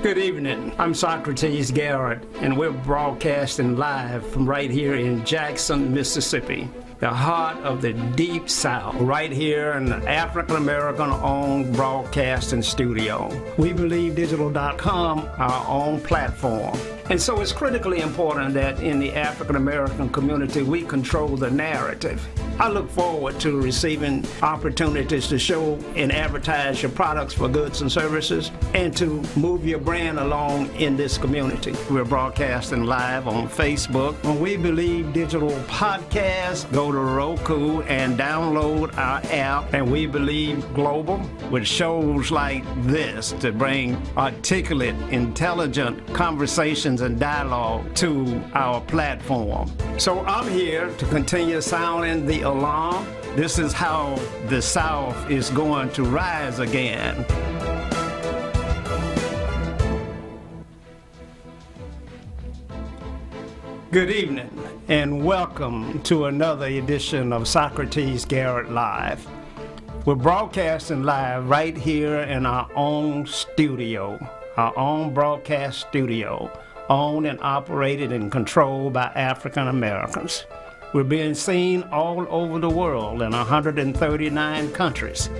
Good evening. I'm Socrates Garrett, and we're broadcasting live from right here in Jackson, Mississippi, the heart of the Deep South, right here in the African-American-owned broadcasting studio. WeBelieveDigital.com, our own platform. And so it's critically important that in the African-American community, we control the narrative. I look forward to receiving opportunities to show and advertise your products for goods and services and to move your brand along in this community. We're broadcasting live on Facebook. On We Believe Digital Podcast, go to Roku and download our app, and We Believe Global, with shows like this to bring articulate, intelligent conversations and dialogue to our platform. So I'm here to continue sounding the alarm. This is how the South is going to rise again. Good evening and welcome to another edition of Socrates Garrett Live. We're broadcasting live right here in our own studio, our own broadcast studio, owned and operated and controlled by African Americans. We're being seen all over the world in 139 countries.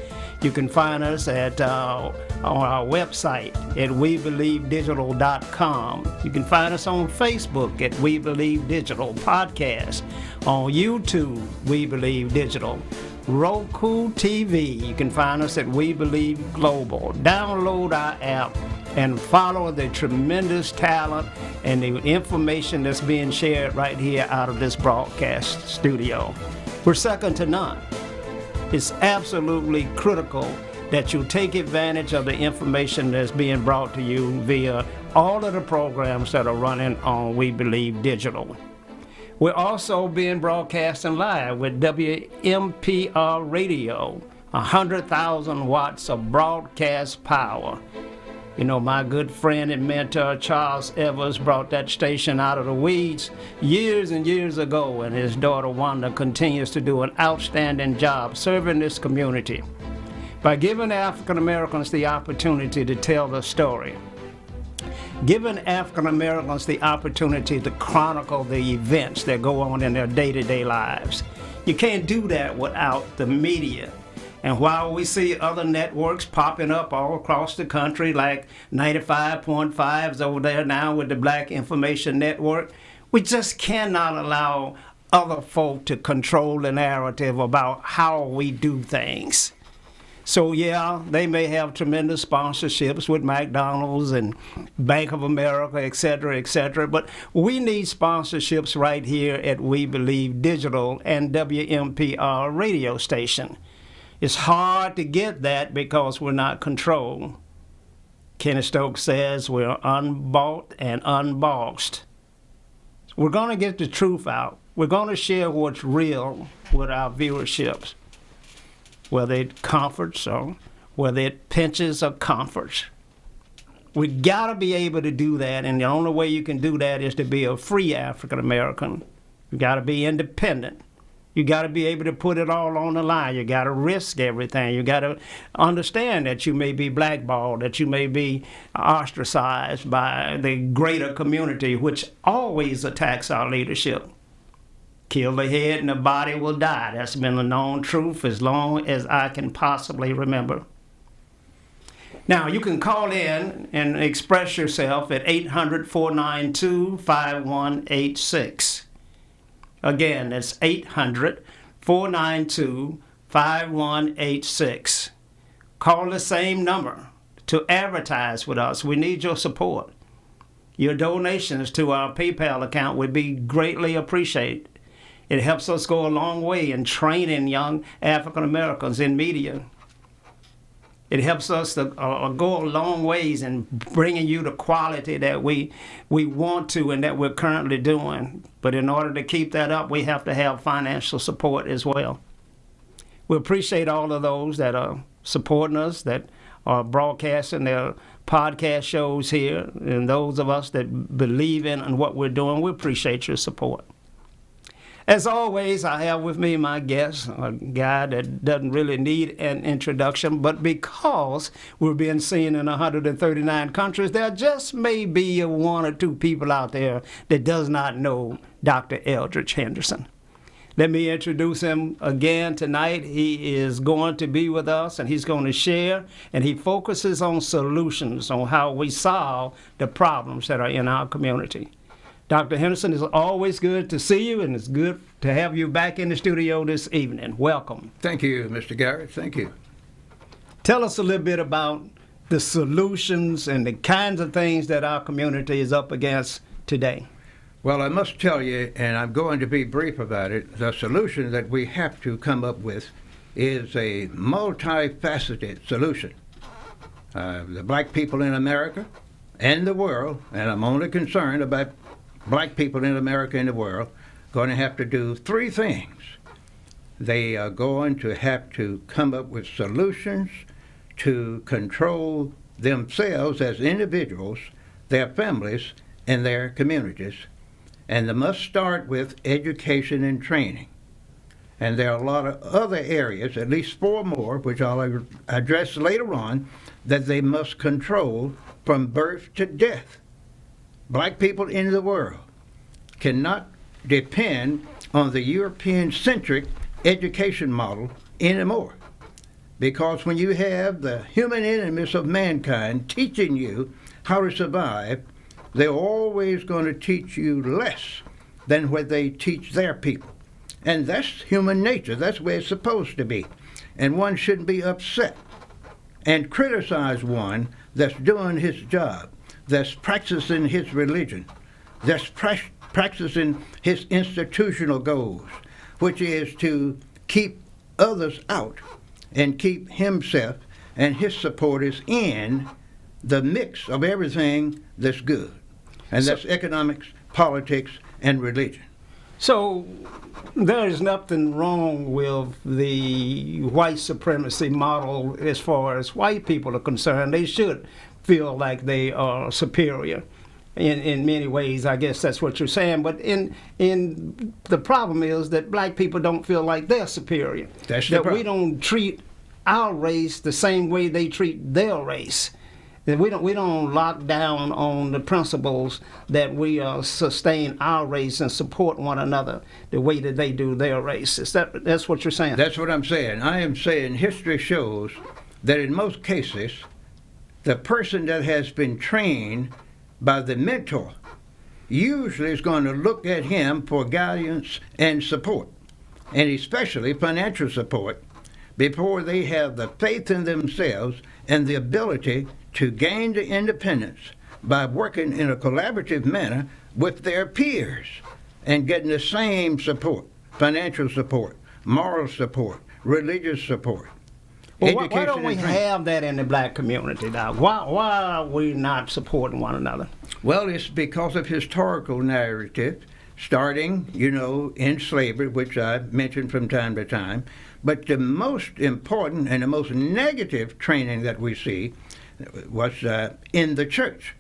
You can find us at on our website at WeBelieveDigital.com. You can find us on Facebook at We Believe Digital Podcast, on YouTube, We Believe Digital, Roku TV. You can find us at We Believe Global. Download our app and follow the tremendous talent and the information that's being shared right here out of this broadcast studio. We're second to none. It's absolutely critical that you take advantage of the information that's being brought to you via all of the programs that are running on We Believe Digital. We're also being broadcasting live with WMPR Radio, 100,000 watts of broadcast power. You know, my good friend and mentor, Charles Evers, brought that station out of the weeds years and years ago, and his daughter, Wanda, continues to do an outstanding job serving this community by giving African Americans the opportunity to tell the story, giving African Americans the opportunity to chronicle the events that go on in their day-to-day lives. You can't do that without the media. And while we see other networks popping up all across the country, like 95.5's over there now with the Black Information Network, we just cannot allow other folk to control the narrative about how we do things. So yeah, they may have tremendous sponsorships with McDonald's and Bank of America, et cetera, but we need sponsorships right here at We Believe Digital and WMPR radio station. It's hard to get that because we're not controlled. Kenny Stokes says we're unbought and unbossed. We're going to get the truth out. We're going to share what's real with our viewerships, whether it comforts or whether it pinches or comforts. We got to be able to do that, and the only way you can do that is to be a free African American. You got to be independent. You got to be able to put it all on the line. You got to risk everything. You got to understand that you may be blackballed, that you may be ostracized by the greater community, which always attacks our leadership. Kill the head and the body will die. That's been a known truth as long as I can possibly remember. Now, you can call in and express yourself at 800-492-5186. Again, that's 800-492-5186. Call the same number to advertise with us. We need your support. Your donations to our PayPal account would be greatly appreciated. It helps us go a long way in training young African Americans in media. It helps us to go a long ways in bringing you the quality that we want to and that we're currently doing. But in order to keep that up, we have to have financial support as well. We appreciate all of those that are supporting us, that are broadcasting their podcast shows here, and those of us that believe in what we're doing. We appreciate your support. As always, I have with me my guest, a guy that doesn't really need an introduction, but because we're being seen in 139 countries, there just may be one or two people out there that does not know Dr. Eldridge Henderson. Let me introduce him again tonight. He is going to be with us, and he's going to share, and he focuses on solutions, on how we solve the problems that are in our community. Dr. Henderson, it's always good to see you, and it's good to have you back in the studio this evening. Welcome. Thank you, Mr. Garrett. Thank you. Tell us a little bit about the solutions and the kinds of things that our community is up against today. Well, I must tell you, and I'm going to be brief about it, the solution that we have to come up with is a multifaceted solution. The black people in America and the world, and I'm only concerned about black people in America and the world, going to have to do three things. They are going to have to come up with solutions to control themselves as individuals, their families, and their communities. And they must start with education and training. And there are a lot of other areas, at least 4 more, which I'll address later on, that they must control from birth to death. Black people in the world cannot depend on the European-centric education model anymore. Because when you have the human enemies of mankind teaching you how to survive, they're always going to teach you less than what they teach their people. And that's human nature. That's where it's supposed to be. And one shouldn't be upset and criticize one that's doing his job, that's practicing his religion, that's practicing his institutional goals, which is to keep others out and keep himself and his supporters in the mix of everything that's good. And that's economics, politics, and religion. So there is nothing wrong with the white supremacy model as far as white people are concerned. They should feel like they are superior in many ways. I guess that's what you're saying. But in the problem is that black people don't feel like they're superior. That's the problem. We don't treat our race the same way they treat their race. That we don't lock down on the principles that we sustain our race and support one another the way that they do their race. That's what you're saying? That's what I'm saying. I am saying history shows that in most cases, the person that has been trained by the mentor usually is going to look at him for guidance and support, and especially financial support, before they have the faith in themselves and the ability to gain the independence by working in a collaborative manner with their peers and getting the same support, financial support, moral support, religious support. Well, why don't we have that in the black community now? Why are we not supporting one another? Well, it's because of historical narrative, starting, in slavery, which I mentioned from time to time. But the most important and the most negative training that we see was in the church,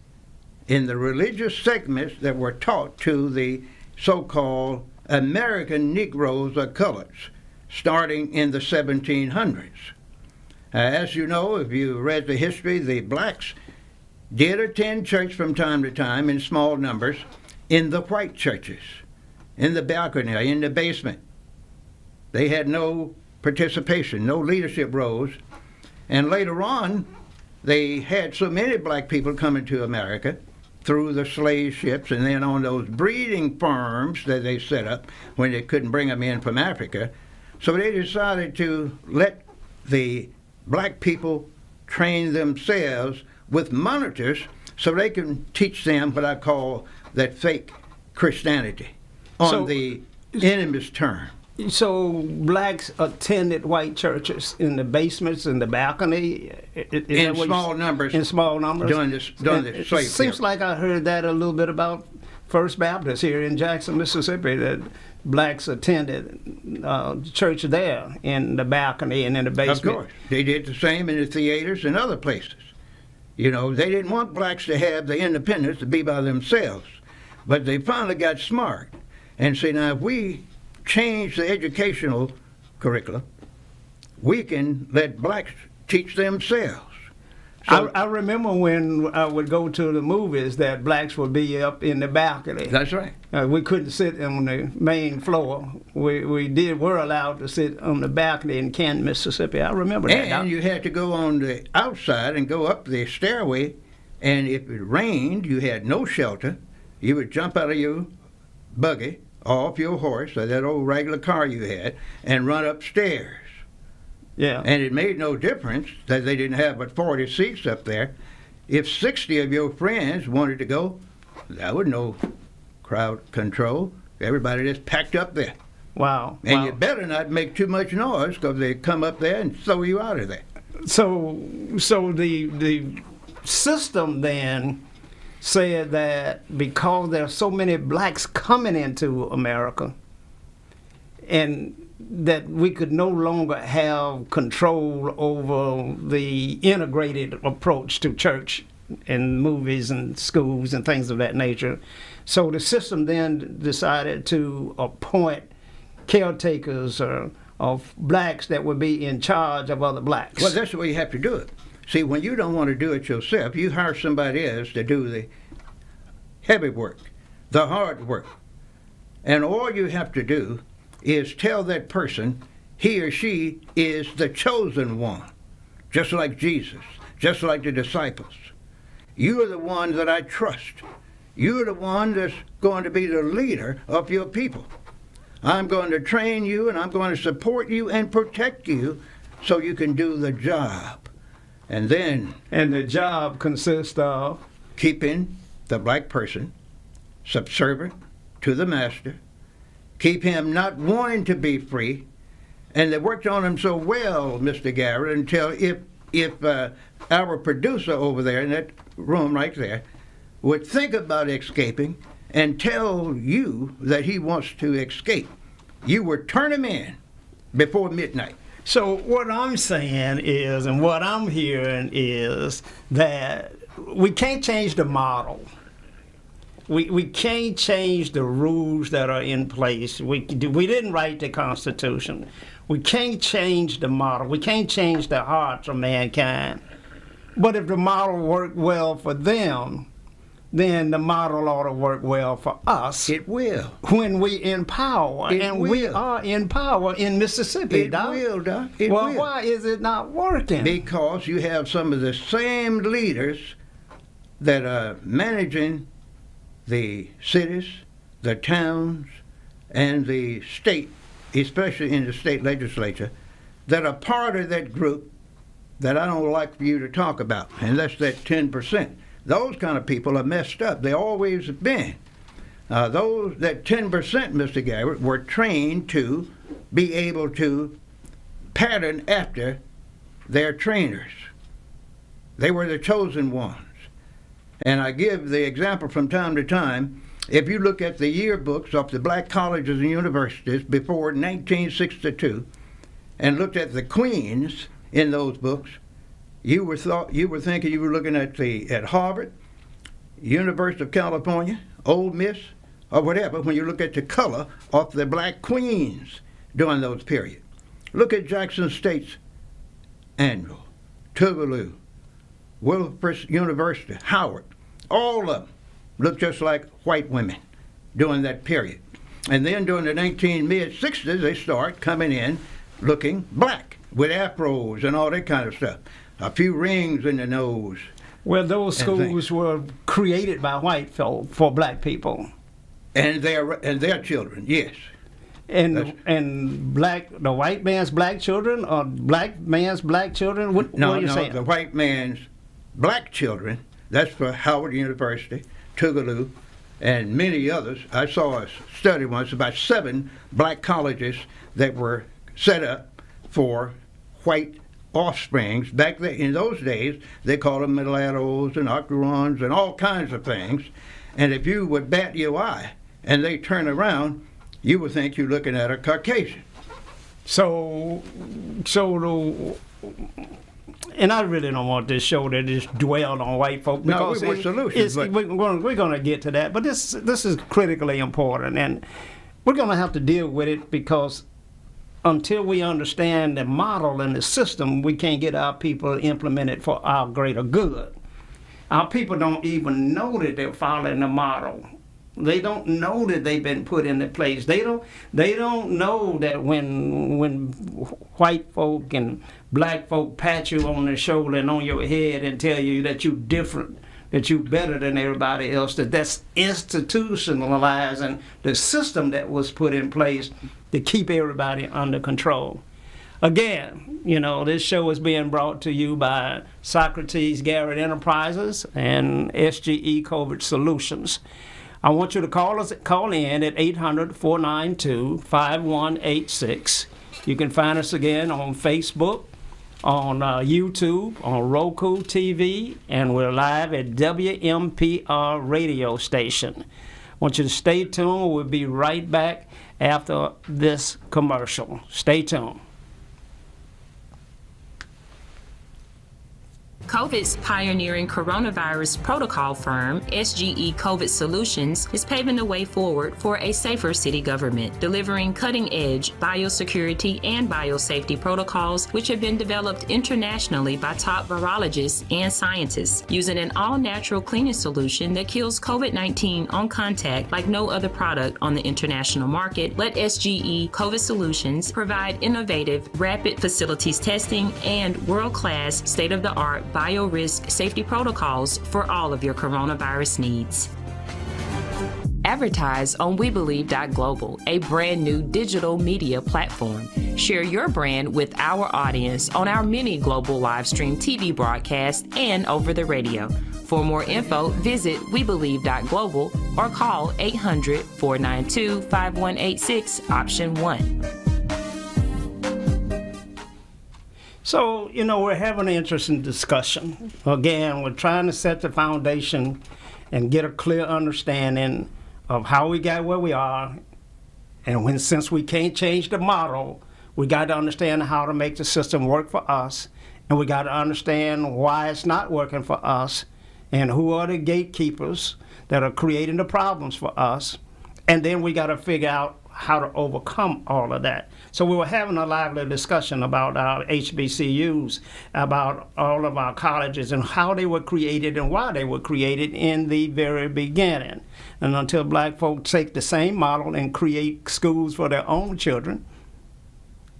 in the religious segments that were taught to the so-called American Negroes or coloreds, starting in the 1700s. As you know, if you read the history, the blacks did attend church from time to time in small numbers in the white churches, in the balcony, in the basement. They had no participation, no leadership roles. And later on, they had so many black people coming to America through the slave ships and then on those breeding farms that they set up when they couldn't bring them in from Africa. So they decided to let the black people train themselves with monitors so they can teach them what I call that fake Christianity on the enemy's term. So blacks attended white churches in the basements, in the balcony? In small numbers. In small numbers? During the slave period. Seems like I heard that a little bit about First Baptist here in Jackson, Mississippi, that blacks attended church there in the balcony and in the basement. Of course. They did the same in the theaters and other places. They didn't want blacks to have the independence to be by themselves. But they finally got smart and said, now if we change the educational curriculum, we can let blacks teach themselves. So, I remember when I would go to the movies that blacks would be up in the balcony. that's right. We couldn't sit on the main floor. Were allowed to sit on the balcony in Canton, Mississippi. I remember that. And you had to go on the outside and go up the stairway, and if it rained, you had no shelter. You would jump out of your buggy, off your horse, or that old regular car you had, and run upstairs. Yeah. And it made no difference that they didn't have but 40 seats up there. If 60 of your friends wanted to go, there was no crowd control. Everybody just packed up there. Wow. And you better not make too much noise, because they come up there and throw you out of there. So the system then said that because there are so many blacks coming into America, and that we could no longer have control over the integrated approach to church and movies and schools and things of that nature. So the system then decided to appoint caretakers of blacks that would be in charge of other blacks. Well, that's the way you have to do it. See, when you don't want to do it yourself, you hire somebody else to do the heavy work, the hard work. And all you have to do is tell that person he or she is the chosen one, just like Jesus, just like the disciples. You are the one that I trust. You are the one that's going to be the leader of your people. I'm going to train you, and I'm going to support you and protect you so you can do the job. And the job consists of keeping the black person subservient to the master, keep him not wanting to be free. And they worked on him so well, Mr. Garrett, until if our producer over there in that room right there would think about escaping and tell you that he wants to escape, you would turn him in before midnight. So what I'm saying is, and what I'm hearing is, that we can't change the model. We can't change the rules that are in place. We didn't write the Constitution. We can't change the model. We can't change the hearts of mankind. But if the model worked well for them, then the model ought to work well for us. It will. When we in power. We are in power in Mississippi, It Doc. will, Doc. It will. Why is it not working? Because you have some of the same leaders that are managing the cities, the towns, and the state, especially in the state legislature, that are part of that group that I don't like for you to talk about, and that's that 10%. Those kind of people are messed up. They always have been. That 10%, Mr. Garrett, were trained to be able to pattern after their trainers. They were the chosen ones. And I give the example from time to time. If you look at the yearbooks of the black colleges and universities before 1962 and looked at the queens in those books, you were thinking you were looking at Harvard, University of California, Ole Miss, or whatever, when you look at the color of the black queens during those periods. Look at Jackson State's annual, Tougaloo, Wilberforce University, Howard. All of them look just like white women during that period. And then during the mid-60s, they start coming in looking black with afros and all that kind of stuff. A few rings in the nose. Well, those schools were created by white folk for black people. And their children, yes. And the white man's black children or black man's black children? What are you saying? The white man's black children, that's for Howard University, Tougaloo, and many others. I saw a study once about 7 black colleges that were set up for white offsprings. Back then, in those days, they called them mulattoes and octoroons and all kinds of things. And if you would bat your eye and they turn around, you would think you're looking at a Caucasian. And I really don't want this show to just dwell on white folk, because we want solutions. We're going to get to that, but this is critically important. And we're going to have to deal with it, because until we understand the model and the system, we can't get our people to implement it for our greater good. Our people don't even know that they're following the model. They don't know that they've been put into place. They don't know that when white folk and black folk pat you on the shoulder and on your head and tell you that you're different, that you're better than everybody else, that's institutionalizing the system that was put in place to keep everybody under control. Again, this show is being brought to you by SOCRATES, GARRETT Enterprises, and S1-E8 COVID Solutions. I want you to call in at 800-492-5186. You can find us again on Facebook, on YouTube, on Roku TV, and we're live at WMPR radio station. I want you to stay tuned. We'll be right back after this commercial. Stay tuned. COVID's pioneering coronavirus protocol firm, S1-E8 COVID Solutions, is paving the way forward for a safer city government, delivering cutting-edge biosecurity and biosafety protocols which have been developed internationally by top virologists and scientists, using an all-natural cleaning solution that kills COVID-19 on contact like no other product on the international market. Let S1-E8 COVID Solutions provide innovative, rapid facilities testing and world-class, state-of-the-art bio-risk safety protocols for all of your coronavirus needs. Advertise on WeBelieve.global, a brand new digital media platform. Share your brand with our audience on our many global live stream TV broadcasts and over the radio. For more info, visit WeBelieve.global or call 800-492-5186, option 1. So, we're having an interesting discussion. Again, we're trying to set the foundation and get a clear understanding of how we got where we are. And since we can't change the model, we got to understand how to make the system work for us. And we got to understand why it's not working for us and who are the gatekeepers that are creating the problems for us. And then we got to figure out how to overcome all of that. So we were having a lively discussion about our HBCUs, about all of our colleges and how they were created and why they were created in the very beginning. And until black folks take the same model and create schools for their own children,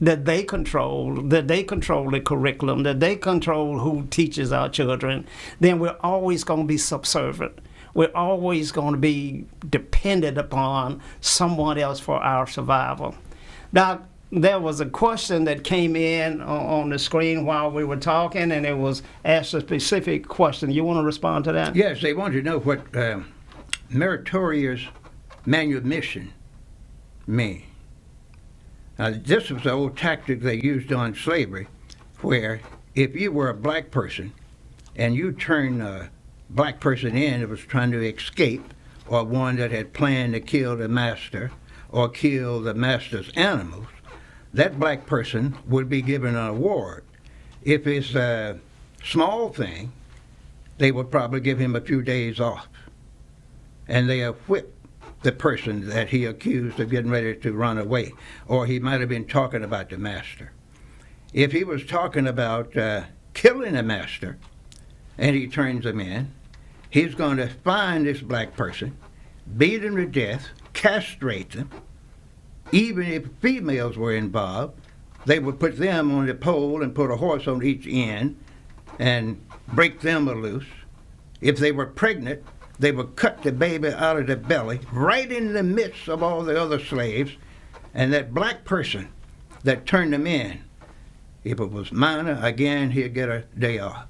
that they control the curriculum, that they control who teaches our children, then we're always going to be subservient. We're always going to be dependent upon someone else for our survival. Now, there was a question that came in on the screen while we were talking, and it was asked a specific question. You want to respond to that? Yes, they wanted to know what meritorious manumission means. This was the old tactic they used on slavery, where if you were a black person and you turned a black person in that was trying to escape, or one that had planned to kill the master or kill the master's animals, that black person would be given an award. If it's a small thing, they would probably give him a few days off. And they have whipped the person that he accused of getting ready to run away, or he might have been talking about the master. If he was talking about killing the master and he turns him in, he's going to find this black person, beat him to death, castrate them. Even if females were involved, they would put them on the pole and put a horse on each end and break them loose. If they were pregnant, they would cut the baby out of the belly right in the midst of all the other slaves, and that black person that turned them in, if it was minor, again, he'd get a day off.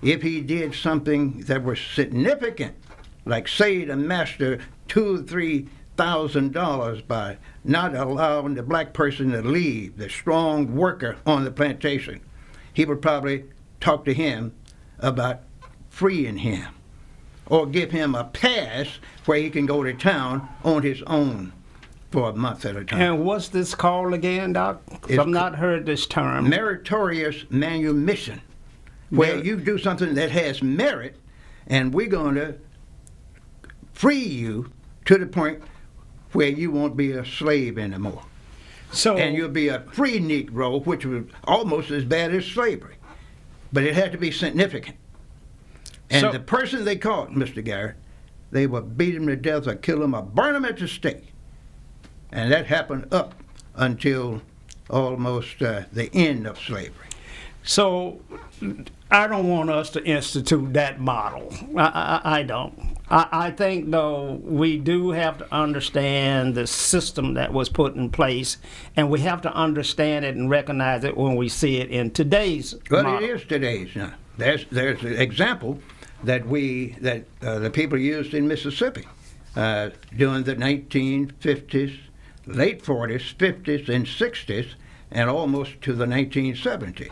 If he did something that was significant, like say the master $2,000 or $3,000 by not allowing the black person to leave, the strong worker on the plantation, he would probably talk to him about freeing him, or give him a pass where he can go to town on his own for a month at a time. And what's this called again, Doc? I've not heard this term. Meritorious manumission, where you do something that has merit, and we're going to free you to the point where you won't be a slave anymore. And you'll be a free Negro, which was almost as bad as slavery. But it had to be significant. And the person they caught, Mr. Garrett, they would beat him to death or kill him or burn him at the stake. And that happened up until almost the end of slavery. So I don't want us to institute that model. I don't. I think, though, we do have to understand the system that was put in place, and we have to understand it and recognize it when we see it in today's model. It is today's now. There's an example that the people used in Mississippi during the 1950s, late 40s, 50s, and 60s, and almost to the 1970s.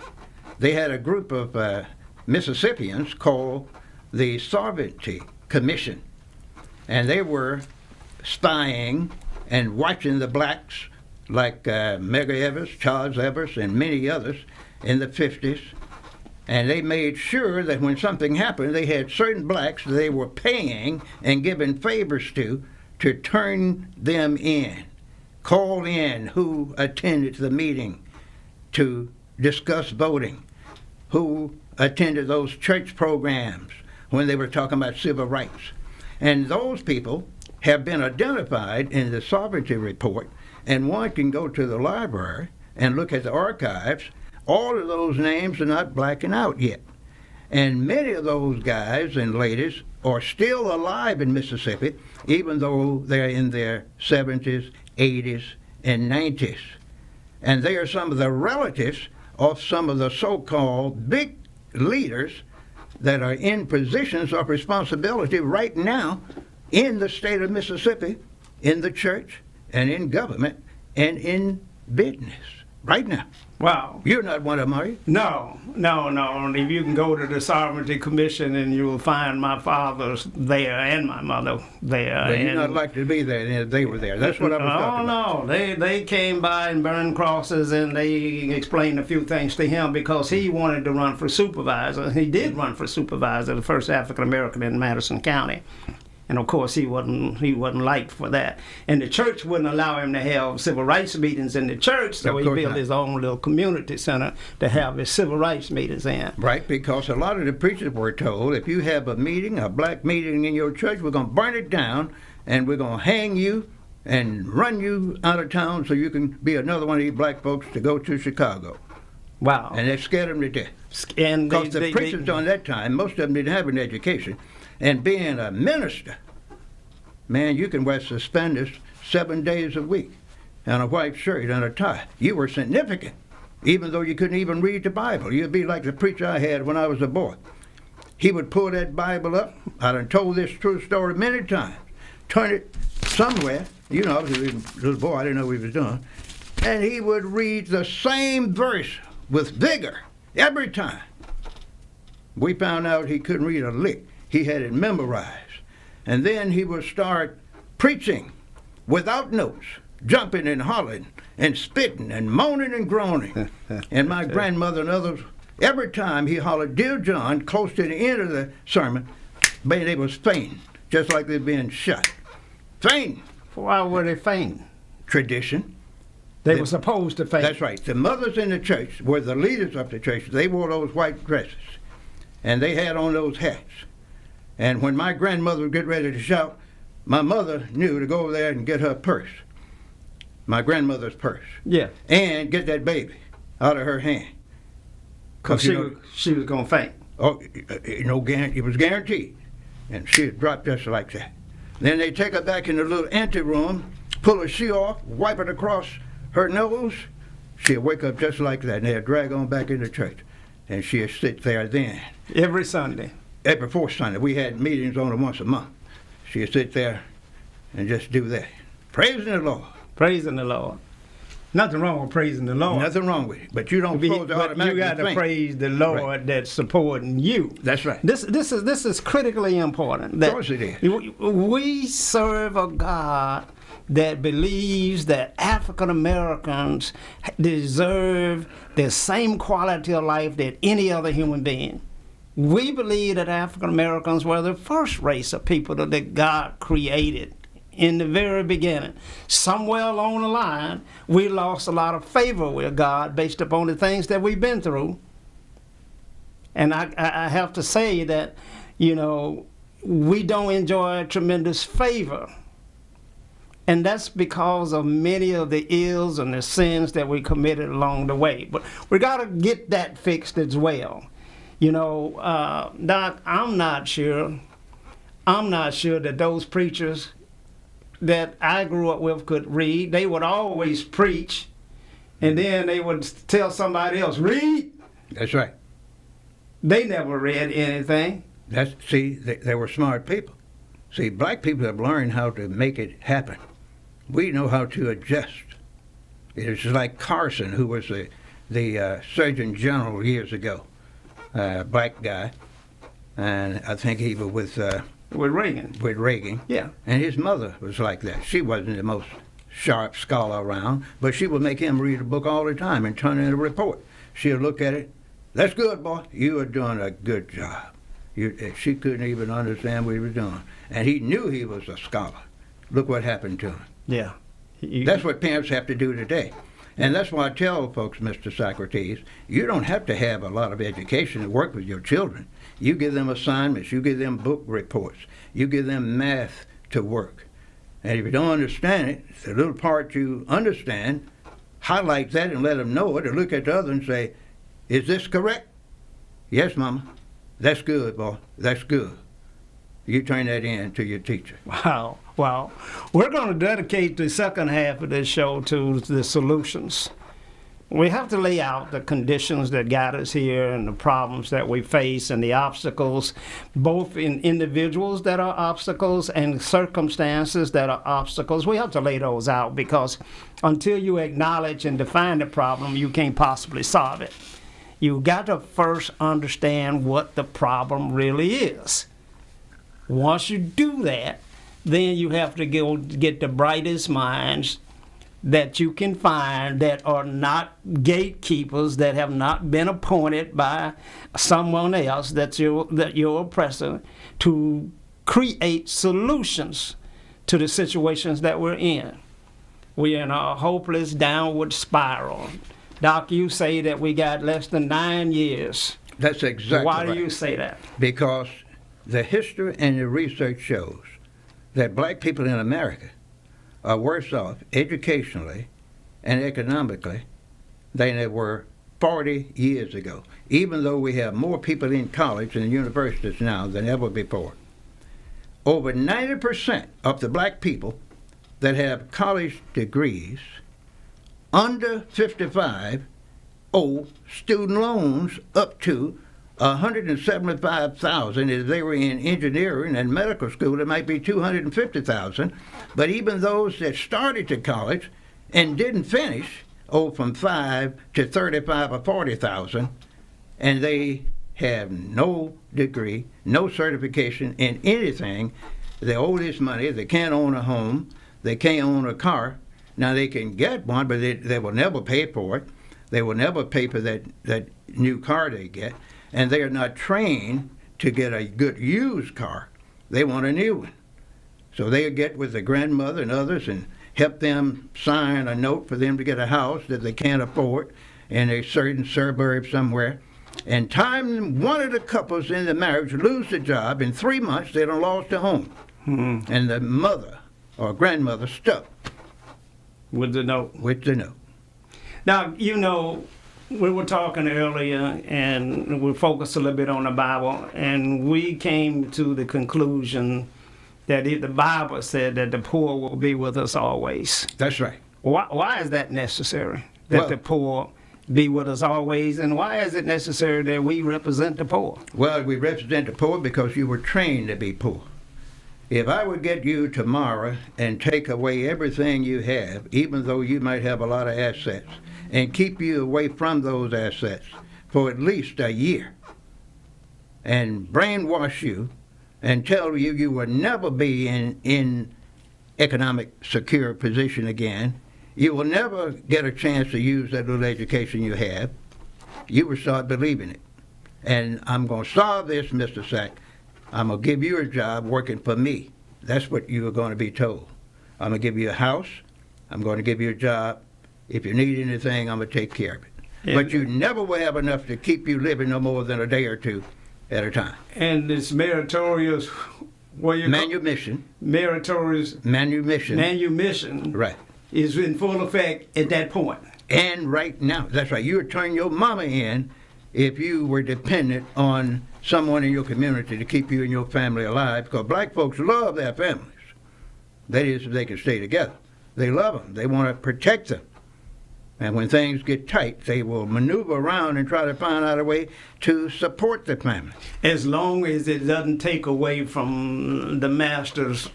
They had a group of Mississippians called the Sovereignty Commission, and they were spying and watching the blacks like Medgar Evers, Charles Evers, and many others in the 50s, and they made sure that when something happened, they had certain blacks they were paying and giving favors to turn them in, call in who attended the meeting to discuss voting, who attended those church programs when they were talking about civil rights. And those people have been identified in the Sovereignty Report, and one can go to the library and look at the archives. All of those names are not blacking out yet. And many of those guys and ladies are still alive in Mississippi, even though they're in their 70s, 80s, and 90s. And they are some of the relatives of some of the so-called big leaders that are in positions of responsibility right now in the state of Mississippi, in the church, and in government, and in business, right now. Wow. You're not one of them, are you? No. If you can go to the Sovereignty Commission and you will find my father there and my mother there. But you're not likely to be there if they were there. That's what I was talking about. Oh, no. They came by and burned crosses, and they explained a few things to him because he wanted to run for supervisor. He did run for supervisor, the first African-American in Madison County. And of course, he wasn't liked for that. And the church wouldn't allow him to have civil rights meetings in the church, so he built his own little community center to have his civil rights meetings in. Right, because a lot of the preachers were told, if you have a meeting, a black meeting in your church, we're going to burn it down, and we're going to hang you and run you out of town so you can be another one of these black folks to go to Chicago. Wow. And they scared them to death. Because the preachers during that time, most of them didn't have an education. And being a minister, man, you can wear suspenders 7 days a week and a white shirt and a tie. You were significant, even though you couldn't even read the Bible. You'd be like the preacher I had when I was a boy. He would pull that Bible up. I done told this true story many times. Turn it somewhere. You know, I was a little boy. I didn't know what he was doing. And he would read the same verse with vigor every time. We found out he couldn't read a lick. He had it memorized. And then he would start preaching without notes, jumping and hollering and spitting and moaning and groaning. And my grandmother and others, every time he hollered, "Dear John," close to the end of the sermon, man, they was fainting, just like they'd been shot. Fainting. Why were they fainting? Tradition. They were supposed to faint. That's right. The mothers in the church were the leaders of the church. They wore those white dresses, and they had on those hats. And when my grandmother would get ready to shout, my mother knew to go over there and get her purse, my grandmother's purse. Yeah. And get that baby out of her hand. Because she was going to faint. Oh, it was guaranteed. And she would drop just like that. Then they take her back in the little anteroom, pull her shoe off, wipe it across her nose. She'd wake up just like that, and they'd drag on back into church. And she'd sit there then. Every Sunday. Every fourth Sunday. We had meetings only once a month. She'd sit there and just do that. Praising the Lord. Praising the Lord. Nothing wrong with praising the Lord. Nothing wrong with it. But you don't supposed to automatically you got to praise the Lord that's supporting you. That's right. This is critically important. Of course it is. We serve a God that believes that African Americans deserve the same quality of life that any other human being. We believe that African Americans were the first race of people that God created in the very beginning. Somewhere along the line, we lost a lot of favor with God based upon the things that we've been through. And I have to say that, we don't enjoy tremendous favor. And that's because of many of the ills and the sins that we committed along the way. But we got to get that fixed as well. Doc, I'm not sure that those preachers that I grew up with could read. They would always preach, and then they would tell somebody else, read. That's right. They never read anything. They were smart people. See, black people have learned how to make it happen. We know how to adjust. It's like Carson, who was the Surgeon General years ago, black guy, and I think he was with Reagan. With Reagan. Yeah. And his mother was like that. She wasn't the most sharp scholar around, but she would make him read a book all the time and turn in a report. She'd look at it. That's good, boy. You are doing a good job. She couldn't even understand what he was doing. And he knew he was a scholar. Look what happened to him. Yeah. That's what parents have to do today. And that's why I tell folks, Mr. Socrates, you don't have to have a lot of education to work with your children. You give them assignments. You give them book reports. You give them math to work. And if you don't understand it, the little part you understand, highlight that and let them know it, or look at the other and say, is this correct? Yes, Mama. That's good, boy. That's good. You turn that in to your teacher. Wow. Well, we're going to dedicate the second half of this show to the solutions. We have to lay out the conditions that got us here and the problems that we face and the obstacles, both in individuals that are obstacles and circumstances that are obstacles. We have to lay those out, because until you acknowledge and define the problem, you can't possibly solve it. You got to first understand what the problem really is. Once you do that, then you have to go get the brightest minds that you can find that are not gatekeepers, that have not been appointed by someone else, that your oppressor, to create solutions to the situations that we're in. We're in a hopeless downward spiral. Doc, you say that we got less than 9 years. That's exactly Why right. do you say that? Because the history and the research shows that black people in America are worse off educationally and economically than they were 40 years ago, even though we have more people in college and universities now than ever before. Over 90% of the black people that have college degrees under 55 owe student loans up to $175,000. If they were in engineering and medical school, it might be $250,000. But even those that started to college and didn't finish owe from $5 to $35,000 or $40,000, and they have no degree, no certification in anything. They owe this money. They can't own a home. They can't own a car. Now they can get one, but they will never pay for it. They will never pay for that new car they get. And they are not trained to get a good used car. They want a new one. So they get with their grandmother and others and help them sign a note for them to get a house that they can't afford in a certain suburb somewhere. And time one of the couples in the marriage lose the job, in 3 months they done lost the home. Mm-hmm. And the mother or grandmother stuck with the note. With the note. Now, we were talking earlier, and we focused a little bit on the Bible, and we came to the conclusion that the Bible said that the poor will be with us always. That's right. Why is that necessary, that the poor be with us always, and why is it necessary that we represent the poor? Well, we represent the poor because you were trained to be poor. If I would get you tomorrow and take away everything you have, even though you might have a lot of assets, and keep you away from those assets for at least a year, and brainwash you and tell you you will never be in economic secure position again, you will never get a chance to use that little education you have, you will start believing it. And I'm going to solve this, Mr. Sack. I'm going to give you a job working for me. That's what you are going to be told. I'm going to give you a house. I'm going to give you a job. If you need anything, I'm going to take care of it. But you never will have enough to keep you living no more than a day or two at a time. And it's meritorious, manumission. Meritorious manumission Right. is in full effect at that point. And right now, that's right. You would turn your mama in if you were dependent on someone in your community to keep you and your family alive, because black folks love their families. That is, if they can stay together. They love them. They want to protect them. And when things get tight, they will maneuver around and try to find out a way to support the family. As long as it doesn't take away from the master's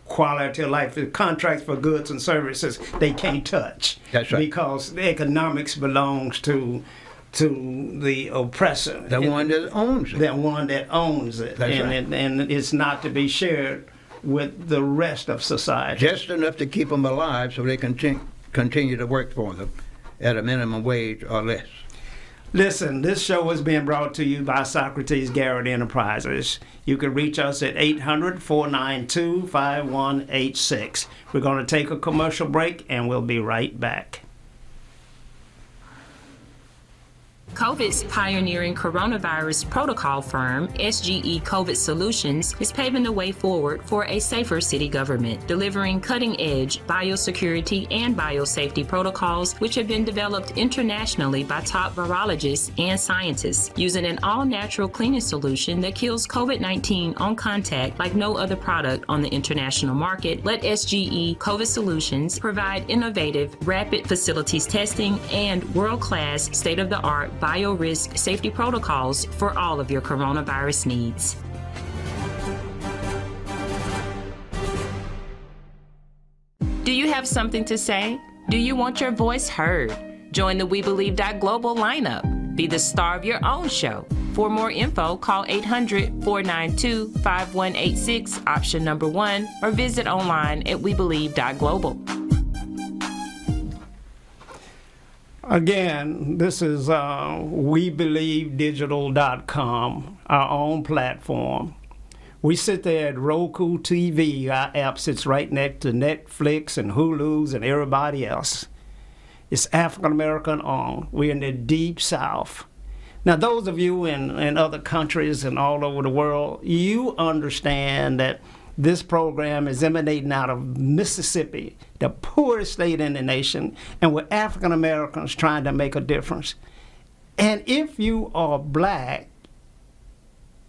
quality of life. The contracts for goods and services, they can't touch. That's right. Because the economics belongs to the oppressor. The one that owns it. The one that owns it. That's right. And it's not to be shared with the rest of society. Just enough to keep them alive so they can continue to work for them at a minimum wage or less. Listen, this show is being brought to you by Socrates Garrett Enterprises. You can reach us at 800-492-5186. We're going to take a commercial break and we'll be right back. COVID's pioneering coronavirus protocol firm, SGE COVID Solutions, is paving the way forward for a safer city government, delivering cutting-edge biosecurity and biosafety protocols which have been developed internationally by top virologists and scientists, using an all-natural cleaning solution that kills COVID-19 on contact like no other product on the international market. Let SGE COVID Solutions provide innovative, rapid facilities testing and world-class, state-of-the-art bio-risk safety protocols for all of your coronavirus needs. Do you have something to say? Do you want your voice heard? Join the We Believe Global lineup. Be the star of your own show. For more info, call 800-492-5186, option number 1, or visit online at webelieve.global. Again, this is WeBelieveDigital.com, our own platform. We sit there at Roku TV. Our app sits right next to Netflix and Hulu's and everybody else. It's African-American owned. We're in the Deep South. Now, those of you in other countries and all over the world, you understand that this program is emanating out of Mississippi, the poorest state in the nation, and we're African Americans trying to make a difference. And if you are black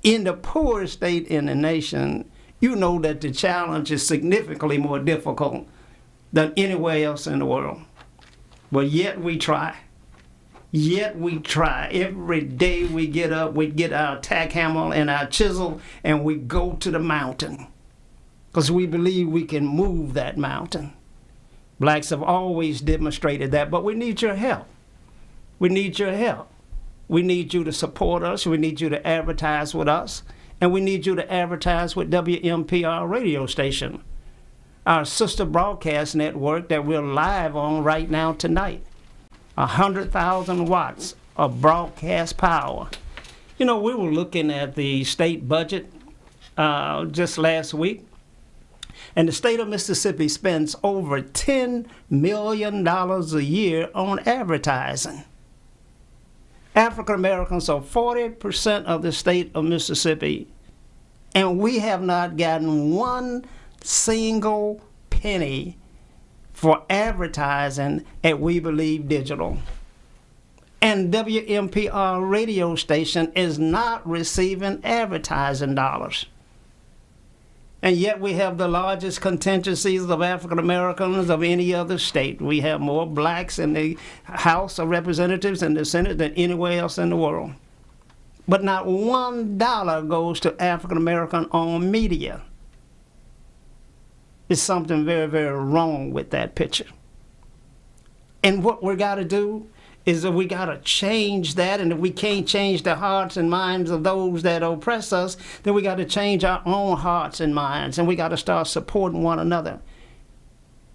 in the poorest state in the nation, you know that the challenge is significantly more difficult than anywhere else in the world. But yet we try. Yet we try. Every day we get up, we get our tack hammer and our chisel, and we go to the mountain. Because we believe we can move that mountain. Blacks have always demonstrated that, but we need your help. We need your help. We need you to support us. We need you to advertise with us. And we need you to advertise with WMPR radio station, our sister broadcast network that we're live on right now tonight. 100,000 watts of broadcast power. You know, we were looking at the state budget just last week. And the state of Mississippi spends over $10 million a year on advertising. African Americans are 40% of the state of Mississippi, and we have not gotten one single penny for advertising at We Believe Digital. And WMPR radio station is not receiving advertising dollars. And yet we have the largest contingencies of African Americans of any other state. We have more blacks in the House of Representatives and the Senate than anywhere else in the world. But not $1 goes to African American owned media. There's something very, very wrong with that picture. And what we got to do is that we got to change that, and if we can't change the hearts and minds of those that oppress us, then we got to change our own hearts and minds, and we got to start supporting one another.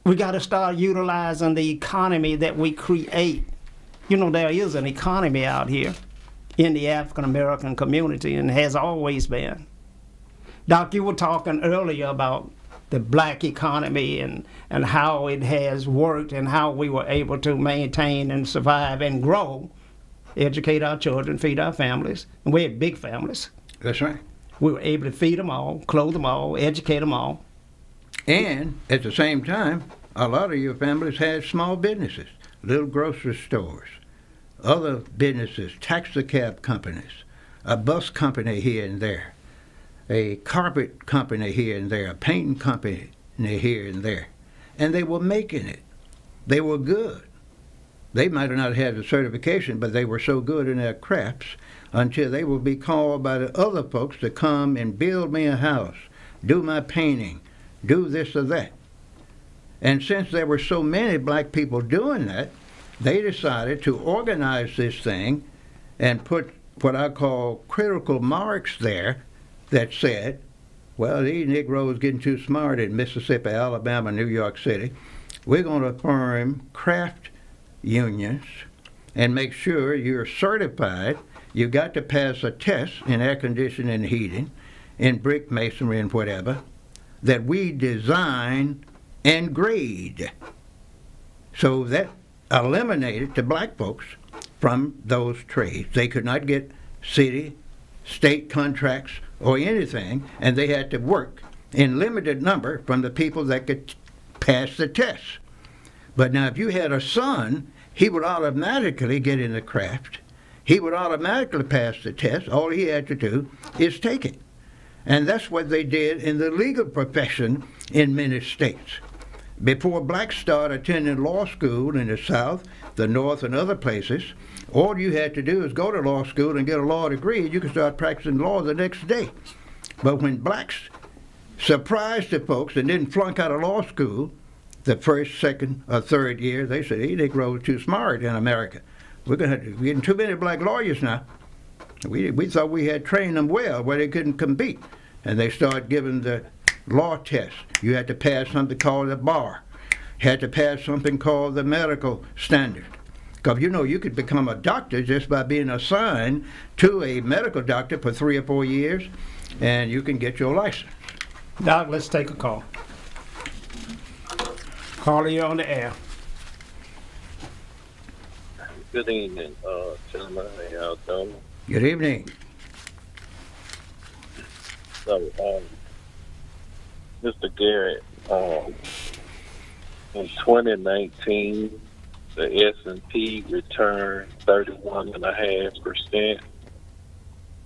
We got to start utilizing the economy that we create. You know, there is an economy out here in the African American community, and has always been. Doc, you were talking earlier about the black economy and how it has worked and how we were able to maintain and survive and grow, educate our children, feed our families. And we had big families. That's right. We were able to feed them all, clothe them all, educate them all. And at the same time, a lot of your families had small businesses, little grocery stores, other businesses, taxi cab companies, a bus company here and there, a carpet company here and there, a painting company here and there. And they were making it. They were good. They might have not had the certification, but they were so good in their crafts until they would be called by the other folks to come and build me a house, do my painting, do this or that. And since there were so many black people doing that, they decided to organize this thing and put what I call critical marks there that said, well, these Negroes getting too smart in Mississippi, Alabama, New York City. We're going to form craft unions and make sure you're certified. You've got to pass a test in air conditioning and heating, in brick masonry and whatever, that we design and grade. So that eliminated the black folks from those trades. They could not get city, state contracts or anything, and they had to work in limited number from the people that could pass the test. But now if you had a son, he would automatically get in the craft. He would automatically pass the test. All he had to do is take it. And that's what they did in the legal profession in many states. Before blacks started attending law school in the South, the North, and other places, all you had to do is go to law school and get a law degree, and you could start practicing law the next day. But when blacks surprised the folks and didn't flunk out of law school the first, second, or third year, they said, hey, Negroes are too smart in America. We're getting too many black lawyers now. We thought we had trained them well where they couldn't compete. And they started giving the law test. You had to pass something called the bar. You had to pass something called the medical standard. Because you know you could become a doctor just by being assigned to a medical doctor for 3 or 4 years, and you can get your license. Doc, let's take a call. Caller, you're on the air. Good evening, gentlemen. How y'all doing? Good evening. So, Mr. Garrett, in 2019, the S&P returned 31.5%.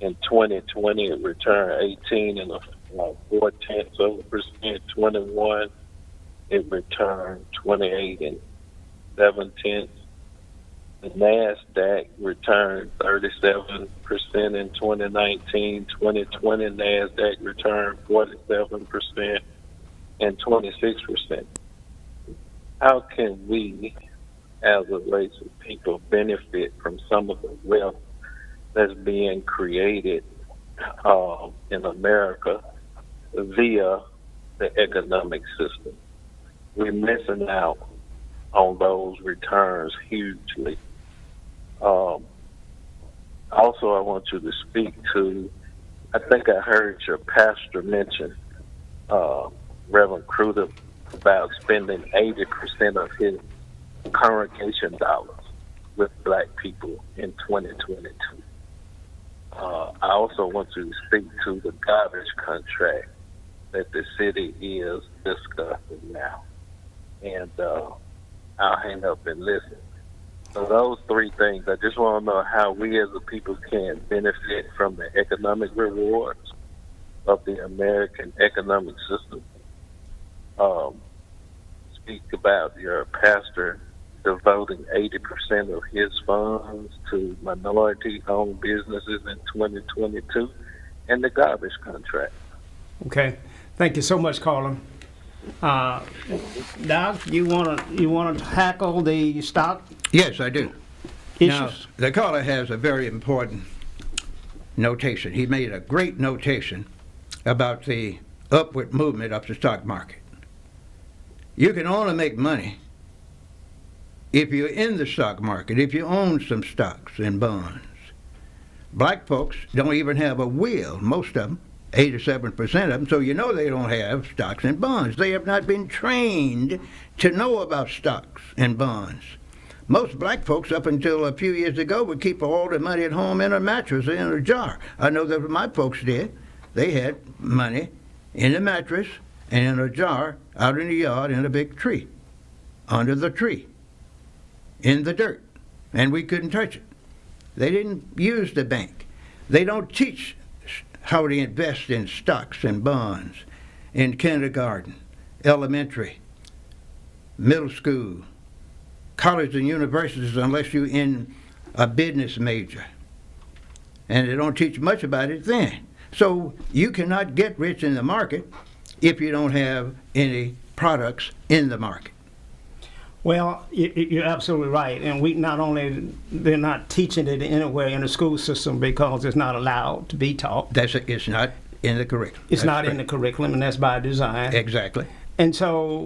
In 2020, it returned 18.4%. 21, it returned 28.7%. The NASDAQ returned 37% in 2019. 2020 NASDAQ returned 47% and 26%. How can we, as a race of people, benefit from some of the wealth that's being created in America via the economic system? We're missing out on those returns hugely. Also, I want you to speak to, I think I heard your pastor mention, Reverend Cruder, about spending 80% of his congregation dollars with black people in 2022. I also want you to speak to the garbage contract that the city is discussing now. And I'll hang up and listen. So those 3 things, I just want to know how we as a people can benefit from the economic rewards of the American economic system. Speak about your pastor devoting 80% of his funds to minority-owned businesses in 2022 and the garbage contract. Okay. Thank you so much, caller. Doc, you want to tackle the stock? Yes, I do. Issues? Now, the caller has a very important notation. He made a great notation about the upward movement of the stock market. You can only make money if you're in the stock market, if you own some stocks and bonds. Black folks don't even have a will, most of them, 87% of them, so you know they don't have stocks and bonds. They have not been trained to know about stocks and bonds. Most black folks, up until a few years ago, would keep all their money at home in a mattress, in a jar. I know that my folks did. They had money in a mattress and in a jar out in the yard in a big tree, under the tree, in the dirt, and we couldn't touch it. They didn't use the bank. They don't teach how to invest in stocks and bonds in kindergarten, elementary, middle school, college and universities unless you're in a business major. And they don't teach much about it then. So you cannot get rich in the market if you don't have any products in the market. Well, you're absolutely right. And we not only, they're not teaching it anywhere in the school system because it's not allowed to be taught. It's not in the curriculum. It's not in the curriculum, and that's by design. Exactly. And so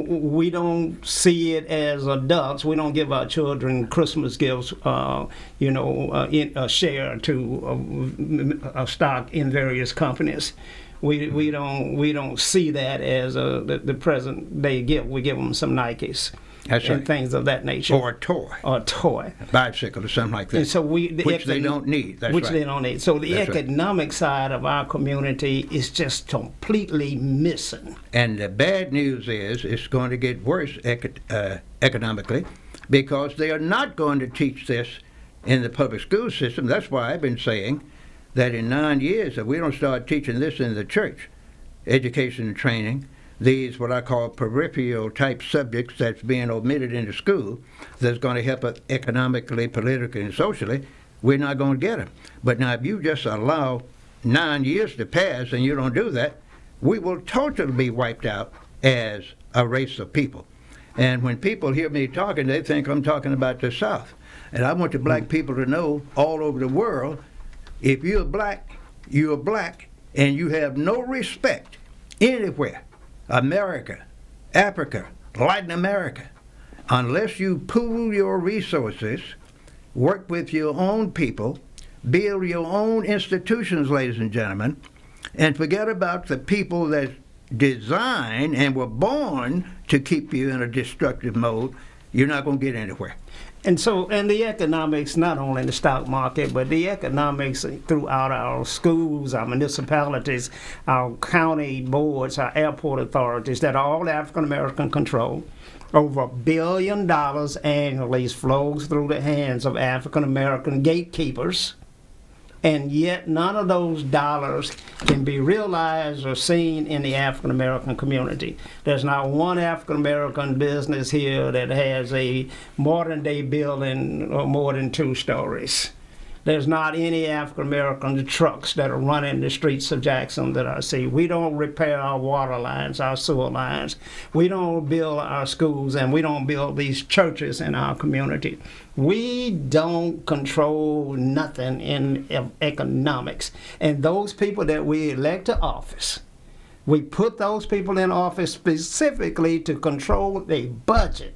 we don't see it as adults. We don't give our children Christmas gifts, in a share to a stock in various companies. We don't see that as the present day gift. We give them some Nikes. That's and right. Things of that nature. Or a toy. Or a toy. A bicycle or something like that. And so which they don't need. That's which right. they don't need. So the That's economic side of our community is just completely missing. And the bad news is it's going to get worse economically because they are not going to teach this in the public school system. That's why I've been saying that in 9 years, if we don't start teaching this in the church, education and training, these what I call peripheral type subjects that's being omitted in the school that's going to help us economically, politically, and socially, we're not going to get them. But now if you just allow 9 years to pass and you don't do that, we will totally be wiped out as a race of people. And when people hear me talking, they think I'm talking about the South. And I want the black people to know all over the world, if you're black, and you have no respect anywhere. America, Africa, Latin America, unless you pool your resources, work with your own people, build your own institutions, ladies and gentlemen, and forget about the people that designed and were born to keep you in a destructive mode, you're not going to get anywhere. And the economics, not only in the stock market, but the economics throughout our schools, our municipalities, our county boards, our airport authorities that are all African-American controlled. Over $1 billion annually flows through the hands of African-American gatekeepers. And yet none of those dollars can be realized or seen in the African-American community. There's not one African-American business here that has a modern-day building or more than 2 stories. There's not any African-American trucks that are running the streets of Jackson that I see. We don't repair our water lines, our sewer lines. We don't build our schools, and we don't build these churches in our community. We don't control nothing in economics. And those people that we elect to office, we put those people in office specifically to control their budget.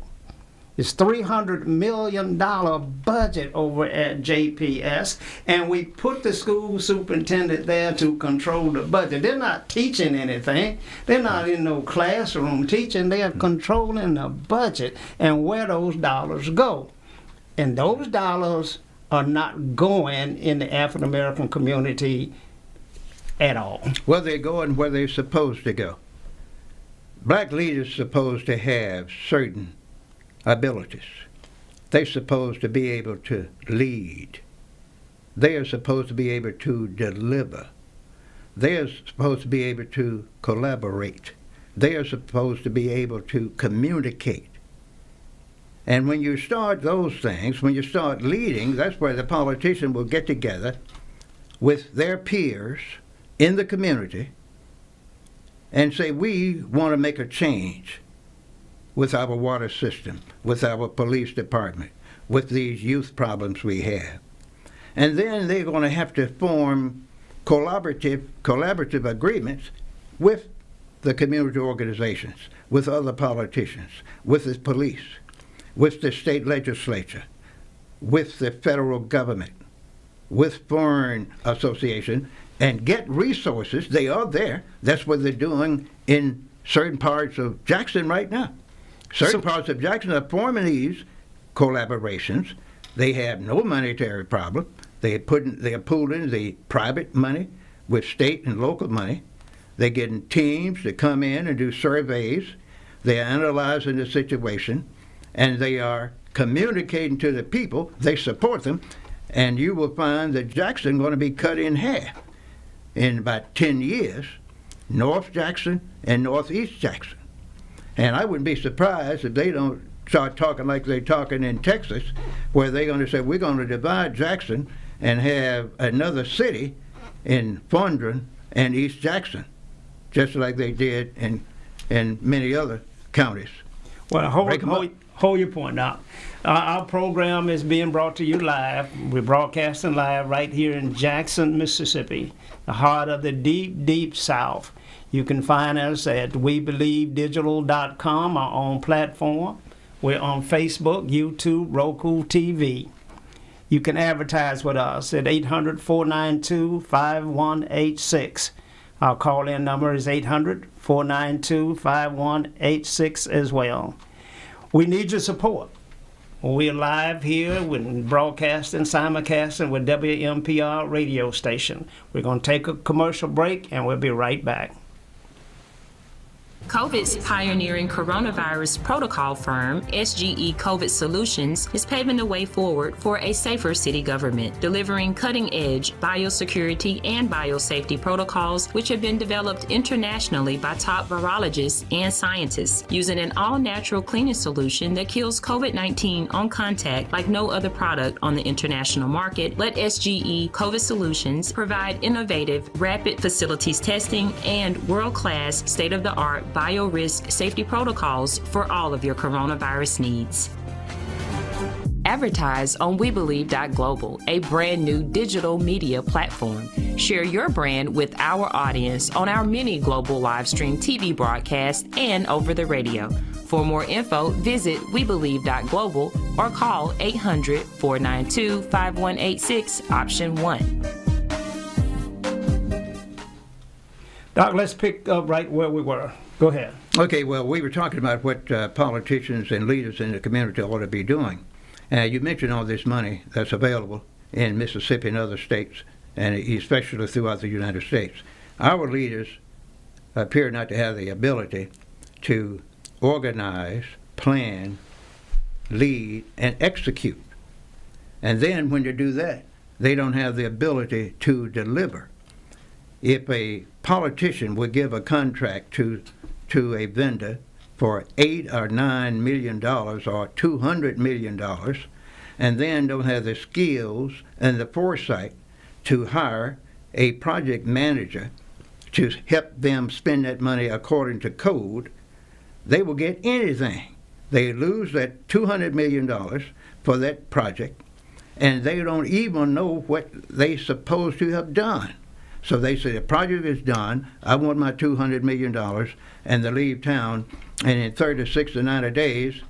It's $300 million budget over at JPS, and we put the school superintendent there to control the budget. They're not teaching anything. They're not in no classroom teaching. They are controlling the budget and where those dollars go. And those dollars are not going in the African American community at all. Well, they're going where they're supposed to go. Black leaders are supposed to have certain abilities. They're supposed to be able to lead. They are supposed to be able to deliver. They are supposed to be able to collaborate. They are supposed to be able to communicate. And when you start those things, when you start leading, that's where the politician will get together with their peers in the community and say, we want to make a change with our water system, with our police department, with these youth problems we have. And then they're going to have to form collaborative agreements with the community organizations, with other politicians, with the police, with the state legislature, with the federal government, with foreign association, and get resources. They are there. That's what they're doing in certain parts of Jackson right now. Certain parts of Jackson are forming these collaborations. They have no monetary problem. They are pooling the private money with state and local money. They're getting teams to come in and do surveys. They are analyzing the situation, and they are communicating to the people. They support them, and you will find that Jackson is going to be cut in half in about 10 years, North Jackson and Northeast Jackson. And I wouldn't be surprised if they don't start talking like they're talking in Texas, where they're going to say, we're going to divide Jackson and have another city in Fondren and East Jackson, just like they did in many other counties. Well, hold your point now. Our program is being brought to you live. We're broadcasting live right here in Jackson, Mississippi, the heart of the deep, deep South. You can find us at WeBelieveDigital.com, our own platform. We're on Facebook, YouTube, Roku TV. You can advertise with us at 800-492-5186. Our call-in number is 800-492-5186 as well. We need your support. We're live here with broadcasting, simulcasting with WMPR radio station. We're going to take a commercial break, and we'll be right back. COVID's pioneering coronavirus protocol firm, SGE COVID Solutions, is paving the way forward for a safer city government, delivering cutting-edge biosecurity and biosafety protocols which have been developed internationally by top virologists and scientists, using an all-natural cleaning solution that kills COVID-19 on contact like no other product on the international market. Let SGE COVID Solutions provide innovative, rapid facilities testing and world-class, state-of-the-art biorisk safety protocols for all of your coronavirus needs. Advertise on WeBelieve.Global, a brand new digital media platform. Share your brand with our audience on our many global live stream TV broadcasts and over the radio. For more info, visit WeBelieve.Global or call 800-492-5186, option 1. Doc, let's pick up right where we were. Go ahead. Okay, well, we were talking about what politicians and leaders in the community ought to be doing. You mentioned all this money that's available in Mississippi and other states, and especially throughout the United States. Our leaders appear not to have the ability to organize, plan, lead, and execute. And then when you do that, they don't have the ability to deliver. If a politician would give a contract to a vendor for $8 or $9 million or $200 million, and then don't have the skills and the foresight to hire a project manager to help them spend that money according to code, they will get anything. They lose that $200 million for that project, and they don't even know what they're supposed to have done. So they say the project is done, I want my $200 million, and they leave town, and in 30, 60, 90 days,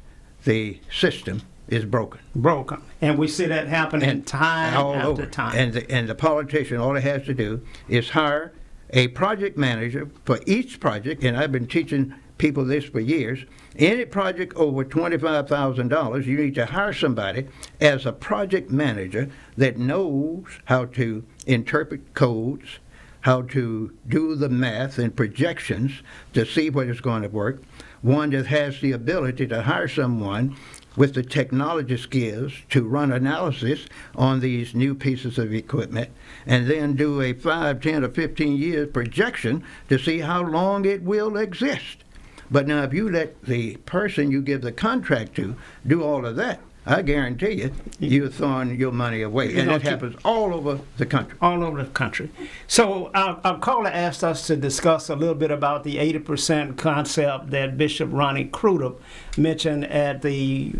the system is broken. Broken. And we see that happening time after time. And the politician, all he has to do is hire a project manager for each project, and I've been teaching people this for years. Any project over $25,000, you need to hire somebody as a project manager that knows how to interpret codes, how to do the math and projections to see what is going to work. One that has the ability to hire someone with the technology skills to run analysis on these new pieces of equipment, and then do a 5, 10, or 15 year projection to see how long it will exist. But now if you let the person you give the contract to do all of that, I guarantee you, you're throwing your money away. And that happens all over the country. All over the country. So our caller asked us to discuss a little bit about the 80% concept that Bishop Ronnie Crudup mentioned at the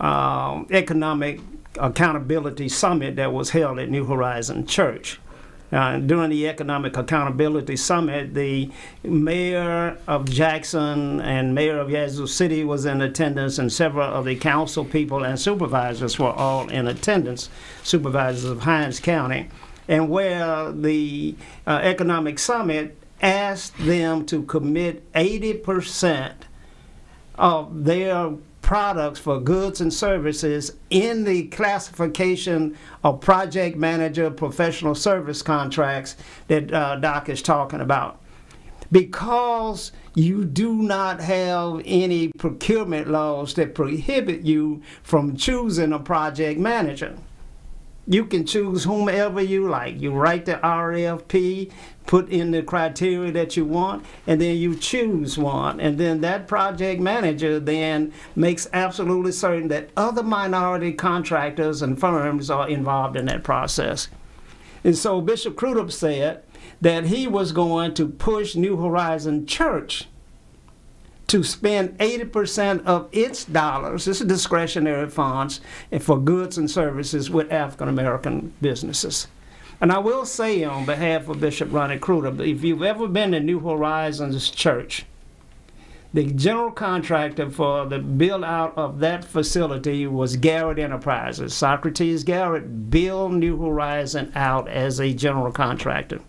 Economic Accountability Summit that was held at New Horizon Church. During the Economic Accountability Summit, the mayor of Jackson and mayor of Yazoo City was in attendance, and several of the council people and supervisors were all in attendance, supervisors of Hinds County. and where the Economic Summit asked them to commit 80% of their products for goods and services in the classification of project manager professional service contracts that Doc is talking about. Because you do not have any procurement laws that prohibit you from choosing a project manager. You can choose whomever you like. You write the RFP, put in the criteria that you want, and then you choose one. And then that project manager then makes absolutely certain that other minority contractors and firms are involved in that process. And so Bishop Crudup said that he was going to push New Horizon Church to spend 80% of its dollars, this is discretionary funds, for goods and services with African American businesses. And I will say on behalf of Bishop Ronnie Crudup, if you've ever been to New Horizons Church, the general contractor for the build out of that facility was Garrett Enterprises. Socrates Garrett built New Horizon out as a general contractor.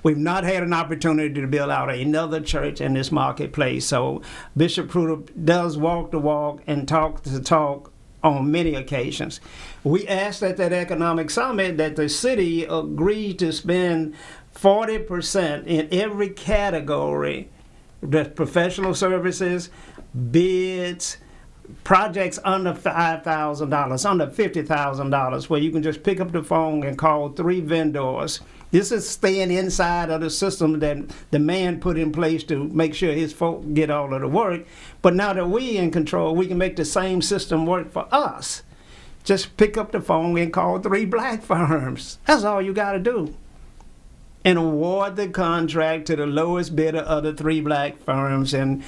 We've not had an opportunity to build out another church in this marketplace. So Bishop Crudup does walk the walk and talk the talk on many occasions. We asked at that economic summit that the city agree to spend 40% in every category, the professional services, bids, projects under $5,000, under $50,000, where you can just pick up the phone and call 3 vendors. This is staying inside of the system that the man put in place to make sure his folk get all of the work. But now that we in control, we can make the same system work for us. Just pick up the phone and call 3 black firms. That's all you got to do. And award the contract to the lowest bidder of the 3 black firms. And